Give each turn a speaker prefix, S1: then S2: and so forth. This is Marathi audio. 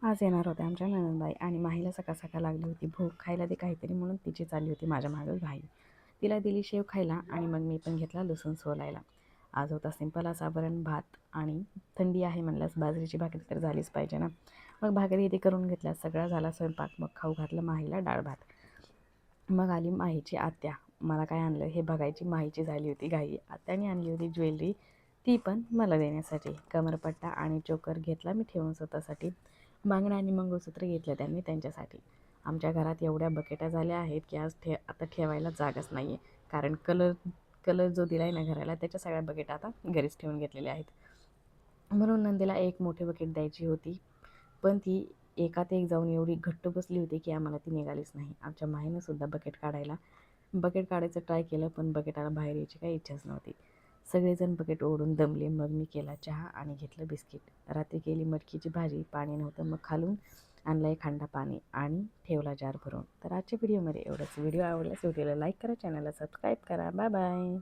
S1: आज येणार होत्या आमच्या नणंदबाई आणि माहीला सकाळ सकाळ लागली होती भूक. खायला दे काहीतरी म्हणून तिची चालली होती माझ्या मागं घाई. तिला दिली शेव खायला आणि मग मी पण घेतला लसूण सोलायला. आज होता सिंपल असा वरण भात आणि थंडी आहे म्हणल्यास बाजरीची भाकरी तर झालीच पाहिजे ना. मग भाकरी इथे करून घेतल्या. सगळा झाला स्वयंपाक. मग खाऊ घातलं माहीला डाळ भात. मग आली माहीची आत्या. मला काय आणलं हे बघायची माहीची झाली होती घाई. आत्याने आणली होती ज्वेलरी, ती पण मला देण्यासाठी. कमरपट्टा आणि चोकर घेतला मी ठेवून स्वतःसाठी. बांगड्या आणि मंगळसूत्र घेतलं त्यांनी त्यांच्यासाठी. आमच्या घरात एवढ्या बकेटा झाल्या आहेत की आज आता ठेवायला जागाच नाही आहे. कारण कलर जो दिला आहे ना घराला, त्याच्या सगळ्या बकेटा आता घरीच ठेवून घेतलेल्या आहेत. म्हणून नंदीला एक मोठी बकेट द्यायची होती, पण ती एकात एक जाऊन एवढी घट्ट बसली होती की आम्हाला ती निघालीच नाही. आमच्या माहीनं सुद्धा बकेट काढायचं ट्राय केलं, पण बकेटाला बाहेर यायची काही इच्छाच नव्हती. सगळेजण बकेट ओढून दमले. मग मी केला चहा आणि घेतलं बिस्किट. रात्री केली मटकीची भाजी, पाणी नव्हतं. मग खालून आणला एक हांडा पाणी आणि ठेवला जार भरून. तर आजच्या व्हिडिओमध्ये एवढंच. व्हिडिओ आवडल्यास व्हिडिओला लाईक करा, चॅनलला सबस्क्राईब करा. Bye bye.